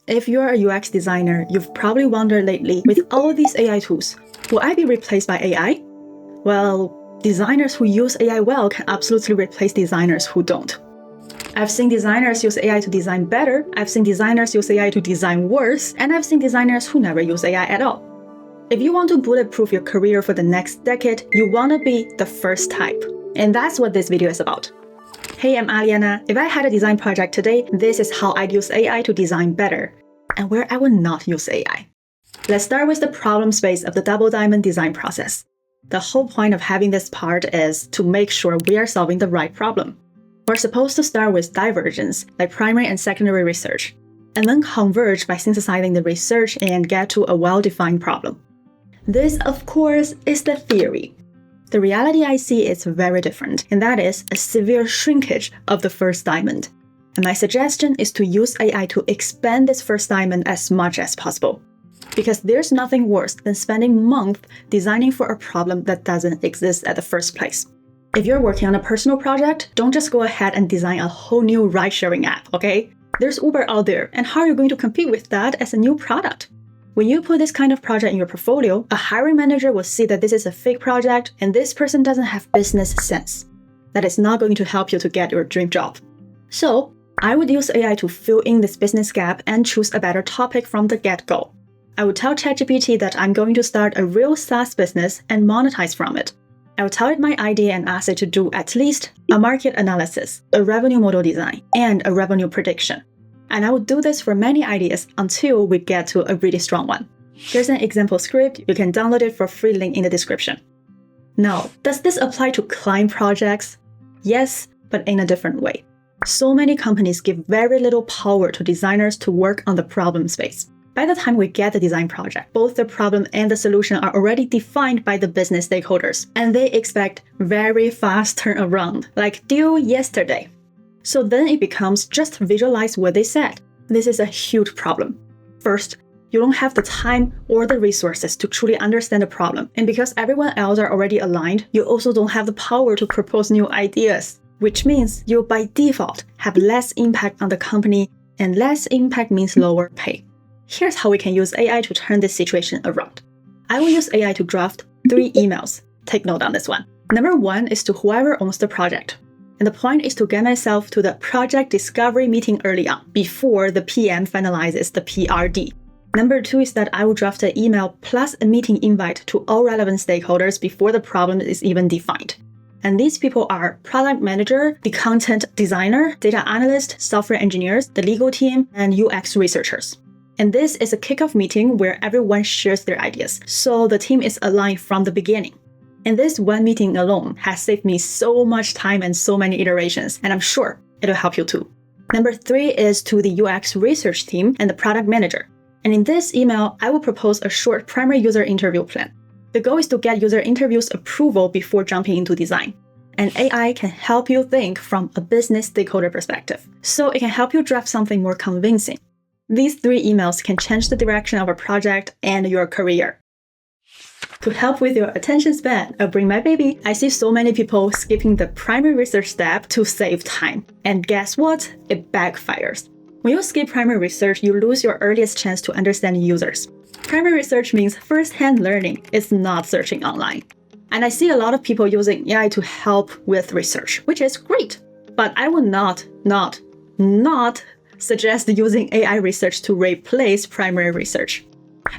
If you're a UX designer, you've probably wondered lately, with all these AI tools, will I be replaced by AI? Well, designers who use AI well can absolutely replace designers who don't. I've seen designers use AI to design better, I've seen designers use AI to design worse, and I've seen designers who never use AI at all. If you want to bulletproof your career for the next decade, you want to be the first type. And that's what this video is about. Hey, I'm Aliena. If I had a design project today, this is how I'd use AI to design better, and where I would not use AI. Let's start with the problem space of the double diamond design process. The whole point of having this part is to make sure we are solving the right problem. We're supposed to start with divergence, like primary and secondary research, and then converge by synthesizing the research and get to a well-defined problem. This, of course, is the theory. The reality I see is very different, and that is a severe shrinkage of the first diamond. And my suggestion is to use AI to expand this first diamond as much as possible. Because there's nothing worse than spending months designing for a problem that doesn't exist at the first place. If you're working on a personal project, don't just go ahead and design a whole new ride-sharing app, okay? There's Uber out there, and how are you going to compete with that as a new product? When you put this kind of project in your portfolio, a hiring manager will see that this is a fake project and this person doesn't have business sense. That is not going to help you to get your dream job. So, I would use AI to fill in this business gap and choose a better topic from the get-go. I would tell ChatGPT that I'm going to start a real SaaS business and monetize from it. I would tell it my idea and ask it to do at least a market analysis, a revenue model design, and a revenue prediction. And I would do this for many ideas until we get to a really strong one. Here's an example script. You can download it for free, link in the description. Now, does this apply to client projects? Yes, but in a different way. So many companies give very little power to designers to work on the problem space. By the time we get the design project, both the problem and the solution are already defined by the business stakeholders, and they expect very fast turnaround, like due yesterday. So then it becomes just visualize what they said. This is a huge problem. First, you don't have the time or the resources to truly understand the problem, and because everyone else are already aligned, you also don't have the power to propose new ideas, which means you by default have less impact on the company, and less impact means lower pay. Here's how we can use AI to turn this situation around. I will use AI to draft 3 emails. Take note on this one. Number 1 is to whoever owns the project. And the point is to get myself to the project discovery meeting early on, before the PM finalizes the PRD. Number 2 is that I will draft an email plus a meeting invite to all relevant stakeholders before the problem is even defined. And these people are product manager, the content designer, data analyst, software engineers, the legal team, and UX researchers. And this is a kickoff meeting where everyone shares their ideas, so the team is aligned from the beginning. And this one meeting alone has saved me so much time and so many iterations, and I'm sure it'll help you too. Number 3 is to the UX research team and the product manager. And in this email, I will propose a short primary user interview plan. The goal is to get user interviews approval before jumping into design. And AI can help you think from a business stakeholder perspective, so it can help you draft something more convincing. These 3 emails can change the direction of a project and your career. To help with your attention span, I'll bring my baby. I see so many people skipping the primary research step to save time. And guess what? It backfires. When you skip primary research, you lose your earliest chance to understand users. Primary research means first-hand learning. It's not searching online. And I see a lot of people using AI to help with research, which is great. But I would not suggest using AI research to replace primary research.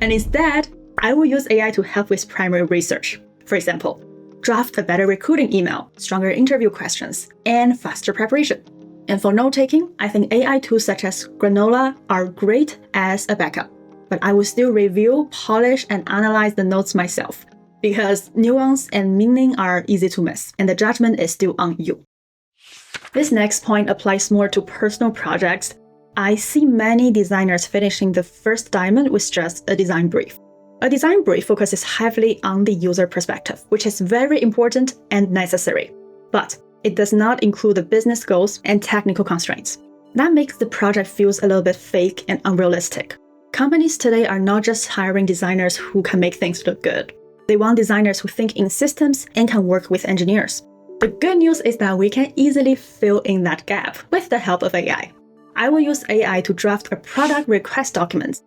And instead, I will use AI to help with primary research. For example, draft a better recruiting email, stronger interview questions, and faster preparation. And for note-taking, I think AI tools such as Granola are great as a backup. But I will still review, polish, and analyze the notes myself, because nuance and meaning are easy to miss, and the judgment is still on you. This next point applies more to personal projects. I see many designers finishing the first diamond with just a design brief. A design brief focuses heavily on the user perspective, which is very important and necessary. But it does not include the business goals and technical constraints. That makes the project feel a little bit fake and unrealistic. Companies today are not just hiring designers who can make things look good. They want designers who think in systems and can work with engineers. The good news is that we can easily fill in that gap with the help of AI. I will use AI to draft a product request document.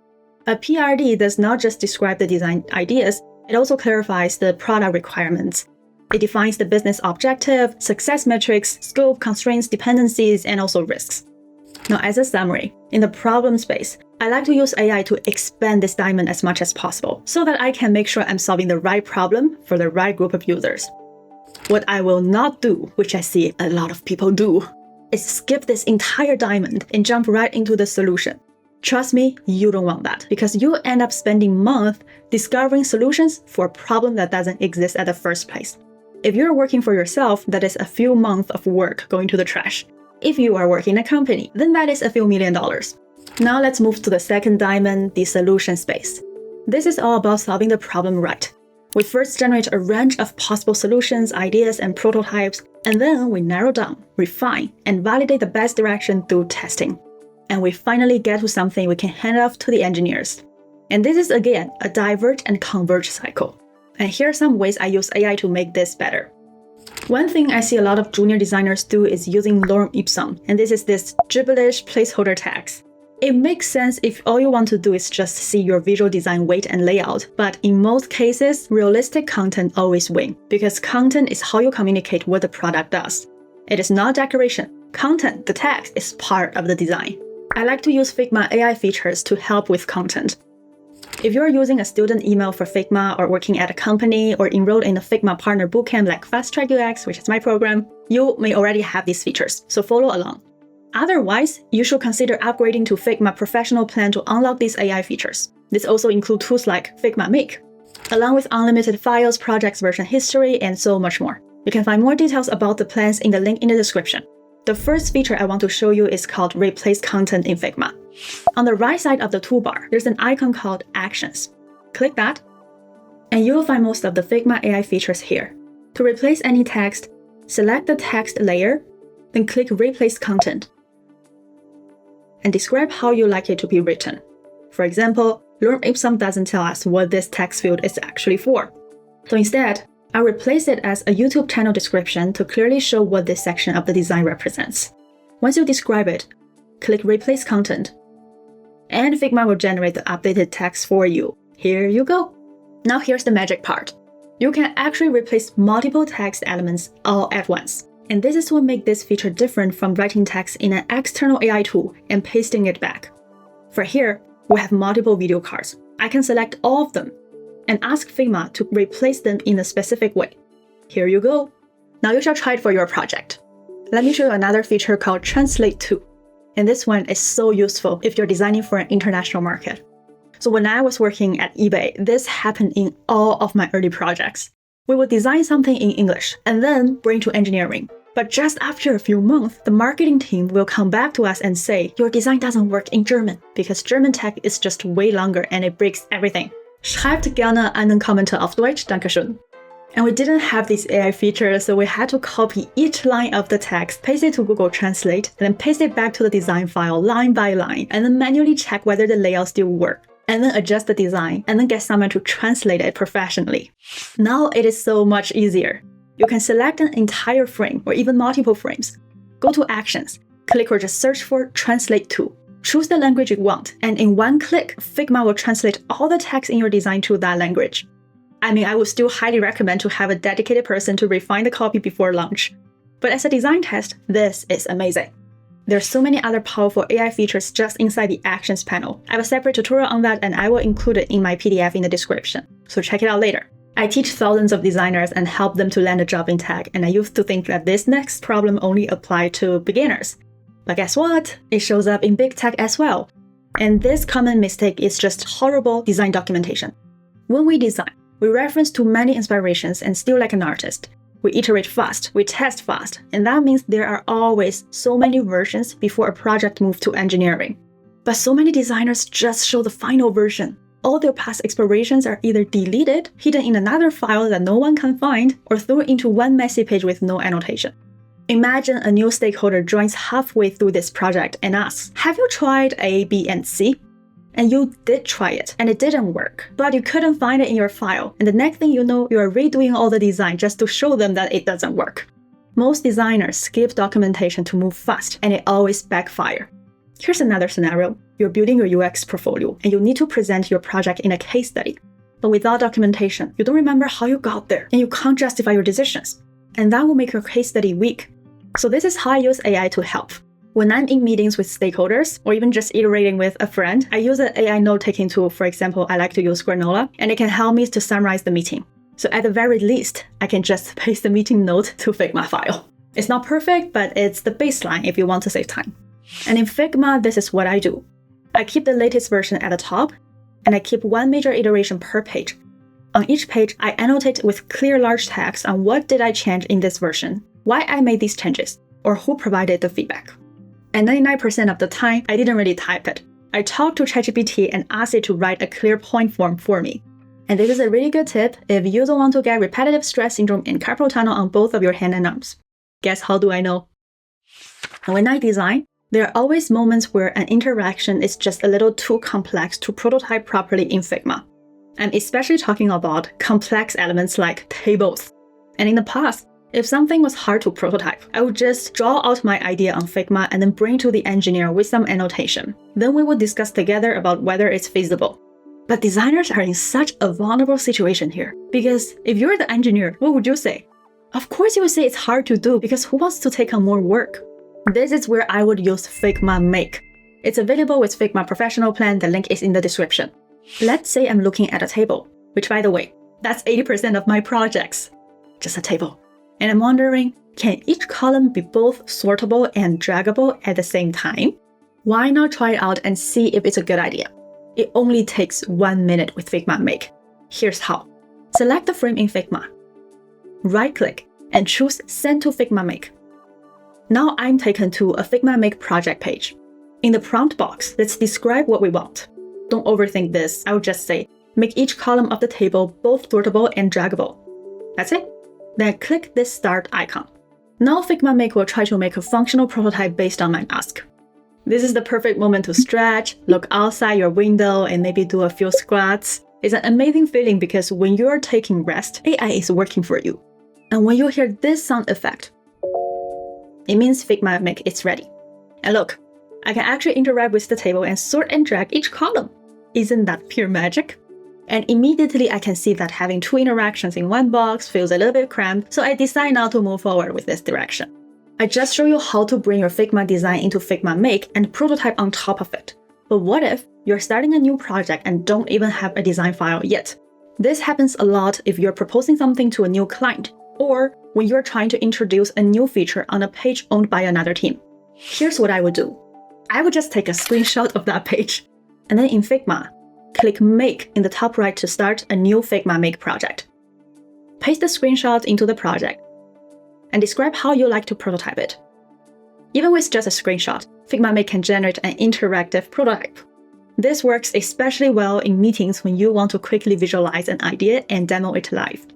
A PRD does not just describe the design ideas, it also clarifies the product requirements. It defines the business objective, success metrics, scope, constraints, dependencies, and also risks. Now, as a summary, in the problem space, I like to use AI to expand this diamond as much as possible so that I can make sure I'm solving the right problem for the right group of users. What I will not do, which I see a lot of people do, is skip this entire diamond and jump right into the solution. Trust me, you don't want that, because you end up spending months discovering solutions for a problem that doesn't exist at the first place. If you're working for yourself, that is a few months of work going to the trash. If you are working in a company, then that is a few $1 million. Now let's move to the second diamond, the solution space. This is all about solving the problem right. We first generate a range of possible solutions, ideas, and prototypes, and then we narrow down, refine, and validate the best direction through testing. And we finally get to something we can hand off to the engineers. And this is again a diverge and converge cycle. And here are some ways I use AI to make this better. One thing I see a lot of junior designers do is using lorem ipsum, and this is this gibberish placeholder tags. It makes sense if all you want to do is just see your visual design weight and layout, but in most cases, realistic content always wins, because content is how you communicate what the product does. It is not decoration. Content, the text, is part of the design. I like to use Figma AI features to help with content. If you're using a student email for Figma or working at a company or enrolled in a Figma partner bootcamp like Fast Track UX, which is my program, you may already have these features, so follow along. Otherwise, you should consider upgrading to Figma Professional Plan to unlock these AI features. This also includes tools like Figma Make, along with unlimited files, projects, version history, and so much more. You can find more details about the plans in the link in the description. The first feature I want to show you is called Replace Content in Figma. On the right side of the toolbar, there's an icon called Actions. Click that, and you will find most of the Figma AI features here. To replace any text, select the text layer, then click Replace Content, and describe how you like it to be written. For example, lorem ipsum doesn't tell us what this text field is actually for. So instead, I'll replace it as a YouTube channel description to clearly show what this section of the design represents. Once you describe it, click Replace Content, and Figma will generate the updated text for you. Here you go. Now here's the magic part. You can actually replace multiple text elements all at once. And this is what makes this feature different from writing text in an external AI tool and pasting it back. For here, we have multiple video cards. I can select all of them and ask Figma to replace them in a specific way. Here you go. Now you shall try it for your project. Let me show you another feature called Translate To. And this one is so useful if you're designing for an international market. So when I was working at eBay, this happened in all of my early projects. We would design something in English and then bring to engineering. But just after a few months, the marketing team will come back to us and say, your design doesn't work in German because German tag is just way longer and it breaks everything. Schreibt gerne einen Kommentar auf Deutsch, Dankeschön. And we didn't have these AI features, so we had to copy each line of the text, paste it to Google Translate, and then paste it back to the design file line by line, and then manually check whether the layout still works, and then adjust the design, and then get someone to translate it professionally. Now it is so much easier. You can select an entire frame or even multiple frames. Go to Actions, click or just search for Translate To. Choose the language you want, and in one click, Figma will translate all the text in your design to that language. I mean, I would still highly recommend to have a dedicated person to refine the copy before launch. But as a design test, this is amazing. There are so many other powerful AI features just inside the Actions panel. I have a separate tutorial on that, and I will include it in my PDF in the description, so check it out later. I teach thousands of designers and help them to land a job in tech, and I used to think that this next problem only applied to beginners. But guess what? It shows up in big tech as well. And this common mistake is just horrible design documentation. When we design, we reference too many inspirations and still like an artist. We iterate fast, we test fast, and that means there are always so many versions before a project moves to engineering. But so many designers just show the final version. All their past explorations are either deleted, hidden in another file that no one can find, or thrown into one messy page with no annotation. Imagine a new stakeholder joins halfway through this project and asks, have you tried A, B, and C? And you did try it, and it didn't work, but you couldn't find it in your file, and the next thing you know, you are redoing all the design just to show them that it doesn't work. Most designers skip documentation to move fast, and it always backfires. Here's another scenario. You're building your UX portfolio and you need to present your project in a case study. But without documentation, you don't remember how you got there and you can't justify your decisions. And that will make your case study weak. So this is how I use AI to help. When I'm in meetings with stakeholders or even just iterating with a friend, I use an AI note-taking tool. For example, I like to use Granola, and it can help me to summarize the meeting. So at the very least, I can just paste the meeting note to Figma file. It's not perfect, but it's the baseline if you want to save time. And in Figma, this is what I do. I keep the latest version at the top, and I keep one major iteration per page. On each page, I annotate with clear large text on what did I change in this version, why I made these changes, or who provided the feedback. And 99% of the time, I didn't really type it. I talked to ChatGPT and asked it to write a clear point form for me. And this is a really good tip if you don't want to get repetitive stress syndrome and carpal tunnel on both of your hands and arms. Guess how do I know? And when I design, there are always moments where an interaction is just a little too complex to prototype properly in Figma. I'm especially talking about complex elements like tables. And in the past, if something was hard to prototype, I would just draw out my idea on Figma and then bring to the engineer with some annotation. Then we would discuss together about whether it's feasible. But designers are in such a vulnerable situation here, because if you're the engineer, what would you say? Of course you would say it's hard to do because who wants to take on more work? This is where I would use Figma Make. It's available with Figma Professional Plan, the link is in the description. Let's say I'm looking at a table, which by the way, that's 80% of my projects. Just a table. And I'm wondering, can each column be both sortable and draggable at the same time? Why not try it out and see if it's a good idea? It only takes 1 minute with Figma Make. Here's how. Select the frame in Figma. Right-click and choose Send to Figma Make. Now I'm taken to a Figma Make project page. In the prompt box, let's describe what we want. Don't overthink this. I would just say, make each column of the table both sortable and draggable. That's it. Then click this start icon. Now Figma Make will try to make a functional prototype based on my ask. This is the perfect moment to stretch, look outside your window, and maybe do a few squats. It's an amazing feeling because when you're taking rest, AI is working for you. And when you hear this sound effect, it means Figma Make is ready. And look, I can actually interact with the table and sort and drag each column. Isn't that pure magic? And immediately I can see that having two interactions in one box feels a little bit cramped, so I decide now to move forward with this direction. I just show you how to bring your Figma design into Figma Make and prototype on top of it. But what if you're starting a new project and don't even have a design file yet? This happens a lot if you're proposing something to a new client, or when you're trying to introduce a new feature on a page owned by another team. Here's what I would do. I would just take a screenshot of that page, and then in Figma, click Make in the top right to start a new Figma Make project. Paste the screenshot into the project, and describe how you like to prototype it. Even with just a screenshot, Figma Make can generate an interactive prototype. This works especially well in meetings when you want to quickly visualize an idea and demo it live.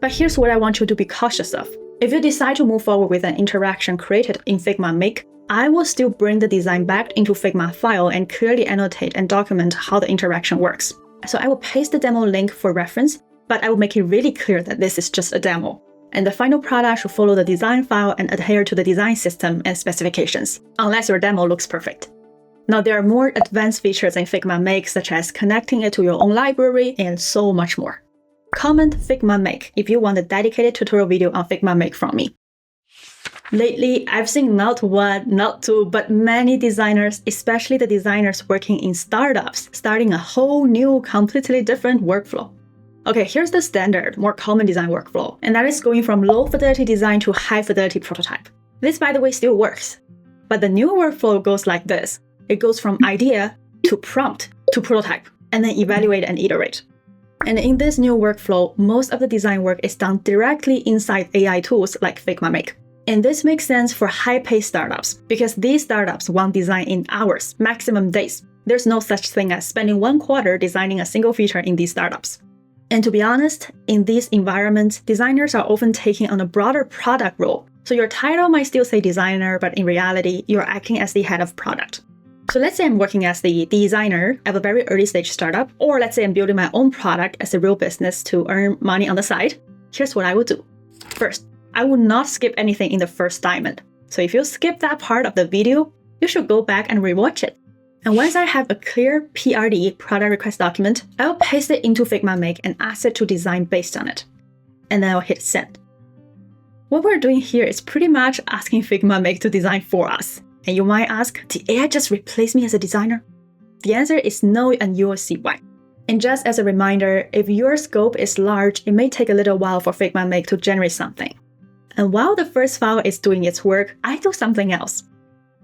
But here's what I want you to be cautious of. If you decide to move forward with an interaction created in Figma Make, I will still bring the design back into Figma file and clearly annotate and document how the interaction works. So I will paste the demo link for reference, but I will make it really clear that this is just a demo. And the final product should follow the design file and adhere to the design system and specifications, unless your demo looks perfect. Now there are more advanced features in Figma Make, such as connecting it to your own library and so much more. Comment Figma Make if you want a dedicated tutorial video on Figma Make from me. Lately, I've seen not one, not two, but many designers, especially the designers working in startups, starting a whole new, completely different workflow. Okay, here's the standard, more common design workflow, and that is going from low-fidelity design to high-fidelity prototype. This, by the way, still works. But the new workflow goes like this. It goes from idea to prompt to prototype, and then evaluate and iterate. And in this new workflow, most of the design work is done directly inside AI tools like Figma Make. And this makes sense for high-paced startups, because these startups want design in hours, maximum days. There's no such thing as spending 1 quarter designing a single feature in these startups. And to be honest, in these environments, designers are often taking on a broader product role. So your title might still say designer, but in reality, you're acting as the head of product. So let's say I'm working as the designer of a very early stage startup, or let's say I'm building my own product as a real business to earn money on the side. Here's what I would do. First, I would not skip anything in the first diamond. So if you skip that part of the video, you should go back and rewatch it. And once I have a clear PRD, product request document, I'll paste it into Figma Make and ask it to design based on it. And then I'll hit send. What we're doing here is pretty much asking Figma Make to design for us. And you might ask, did AI just replace me as a designer? The answer is no, and you will see why. And just as a reminder, if your scope is large, it may take a little while for Figma Make to generate something. And while the first file is doing its work, I do something else.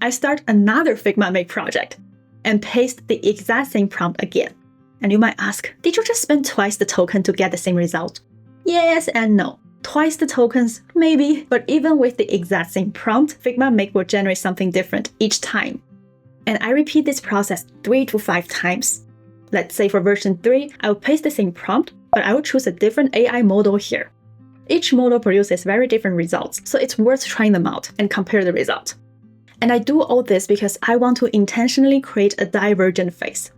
I start another Figma Make project and paste the exact same prompt again. And you might ask, did you just spend twice the token to get the same result? Yes and no. Twice the tokens, maybe, but even with the exact same prompt, Figma Make will generate something different each time. And I repeat this process 3 to 5 times. Let's say for version 3, I will paste the same prompt, but I will choose a different AI model here. Each model produces very different results, so it's worth trying them out and compare the result. And I do all this because I want to intentionally create a divergent phase.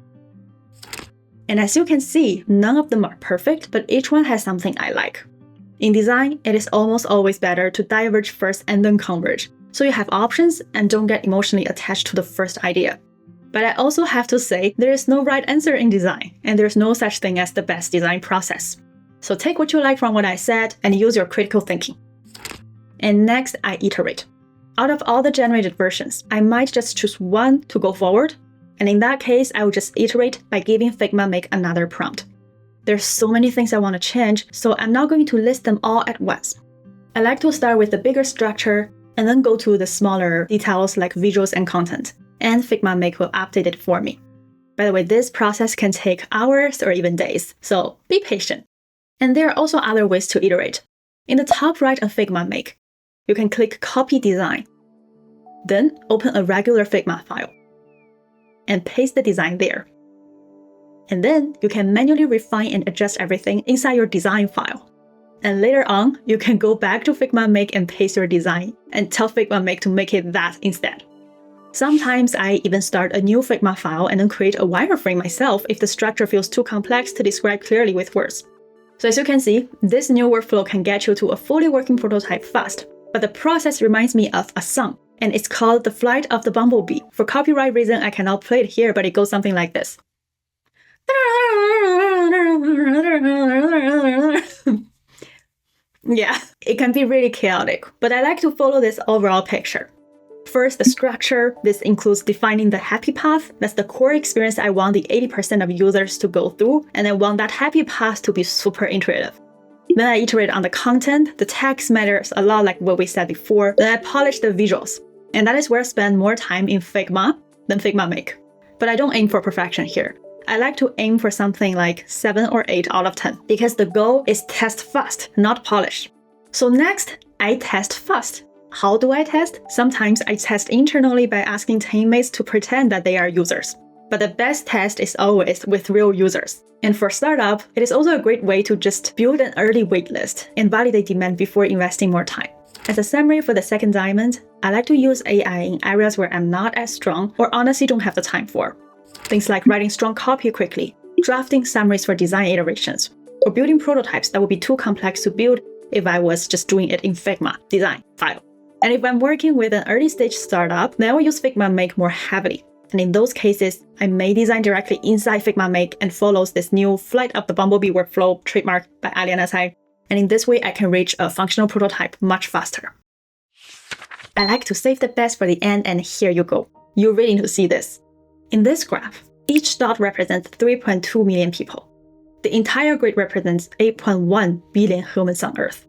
And as you can see, none of them are perfect, but each one has something I like. In design, it is almost always better to diverge first and then converge, so you have options and don't get emotionally attached to the first idea. But I also have to say, there is no right answer in design, and there's no such thing as the best design process. So take what you like from what I said and use your critical thinking. And next, I iterate. Out of all the generated versions, I might just choose one to go forward, and in that case, I will just iterate by giving Figma Make another prompt. There's so many things I want to change, so I'm not going to list them all at once. I like to start with the bigger structure, and then go to the smaller details like visuals and content, and Figma Make will update it for me. By the way, this process can take hours or even days, so be patient. And there are also other ways to iterate. In the top right of Figma Make, you can click Copy Design. Then open a regular Figma file and paste the design there. And then you can manually refine and adjust everything inside your design file. And later on, you can go back to Figma Make and paste your design and tell Figma Make to make it that instead. Sometimes I even start a new Figma file and then create a wireframe myself if the structure feels too complex to describe clearly with words. So as you can see, this new workflow can get you to a fully working prototype fast. But the process reminds me of a song, and it's called The Flight of the Bumblebee. For copyright reason, I cannot play it here, but it goes something like this. Yeah, it can be really chaotic, but I like to follow this overall picture. First, the structure. This includes defining the happy path. That's the core experience I want the 80% of users to go through, and I want that happy path to be super intuitive. Then I iterate on the content. The text matters a lot like what we said before. Then I polish the visuals. And that is where I spend more time in Figma than Figma Make. But I don't aim for perfection here. I like to aim for something like 7 or 8 out of 10 because the goal is test fast, not polish. So next, I test fast. How do I test? Sometimes I test internally by asking teammates to pretend that they are users. But the best test is always with real users. And for startup, it is also a great way to just build an early waitlist and validate demand before investing more time. As a summary for the second diamond, I like to use AI in areas where I'm not as strong or honestly don't have the time for. Things like writing strong copy quickly, drafting summaries for design iterations, or building prototypes that would be too complex to build if I was just doing it in Figma design file. And if I'm working with an early stage startup, then I will use Figma Make more heavily. And in those cases, I may design directly inside Figma Make and follows this new Flight of the Bumblebee workflow trademarked by Aliena. And in this way, I can reach a functional prototype much faster. I like to save the best for the end, and here you go. You really need to see this. In this graph, each dot represents 3.2 million people. The entire grid represents 8.1 billion humans on Earth.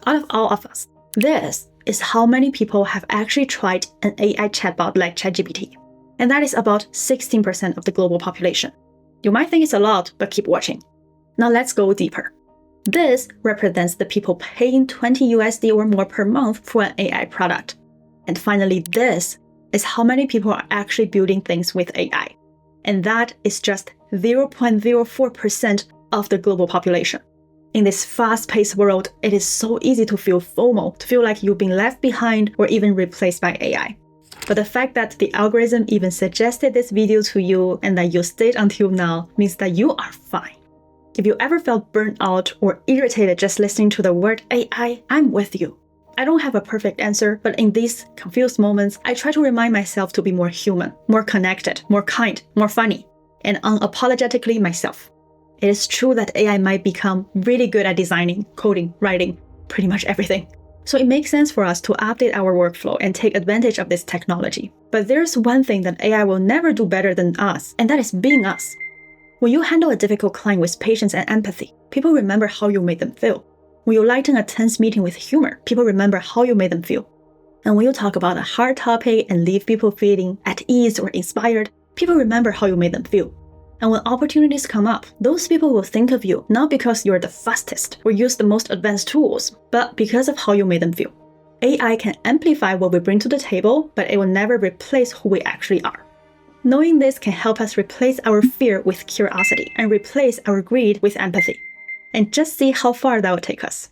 Out of all of us, this is how many people have actually tried an AI chatbot like ChatGPT. And that is about 16% of the global population. You might think it's a lot, but keep watching. Now let's go deeper. This represents the people paying $20 USD or more per month for an AI product. And finally, this is how many people are actually building things with AI. And that is just 0.04% of the global population. In this fast-paced world, it is so easy to feel FOMO, to feel like you've been left behind or even replaced by AI. But the fact that the algorithm even suggested this video to you and that you stayed until now means that you are fine. If you ever felt burnt out or irritated just listening to the word AI, I'm with you. I don't have a perfect answer, but in these confused moments, I try to remind myself to be more human, more connected, more kind, more funny, and unapologetically myself. It is true that AI might become really good at designing, coding, writing, pretty much everything. So it makes sense for us to update our workflow and take advantage of this technology. But there's one thing that AI will never do better than us, and that is being us. When you handle a difficult client with patience and empathy, people remember how you made them feel. When you lighten a tense meeting with humor, people remember how you made them feel. And when you talk about a hard topic and leave people feeling at ease or inspired, people remember how you made them feel. And when opportunities come up, those people will think of you not because you're the fastest or use the most advanced tools, but because of how you made them feel. AI can amplify what we bring to the table, but it will never replace who we actually are. Knowing this can help us replace our fear with curiosity and replace our greed with empathy. And just see how far that will take us.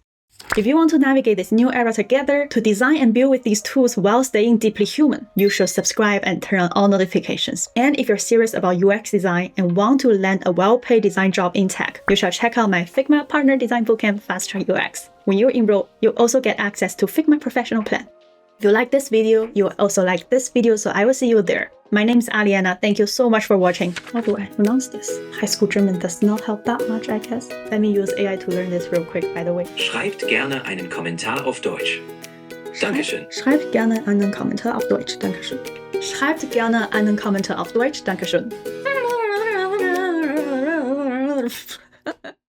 If you want to navigate this new era together to design and build with these tools while staying deeply human, you should subscribe and turn on all notifications. And if you're serious about UX design and want to land a well-paid design job in tech, you should check out my Figma Partner Design Bootcamp Fast Track UX. When you enroll, you'll also get access to Figma Professional Plan. If you like this video, you will also like this video, so I will see you there. My name is Aliena. Thank you so much for watching. How do I pronounce this? High school German does not help that much, I guess. Let me use AI to learn this real quick, by the way. Schreibt gerne einen Kommentar auf Deutsch. Dankeschön. Schreibt gerne einen Kommentar auf Deutsch. Dankeschön. Schreibt gerne einen Kommentar auf Deutsch. Dankeschön.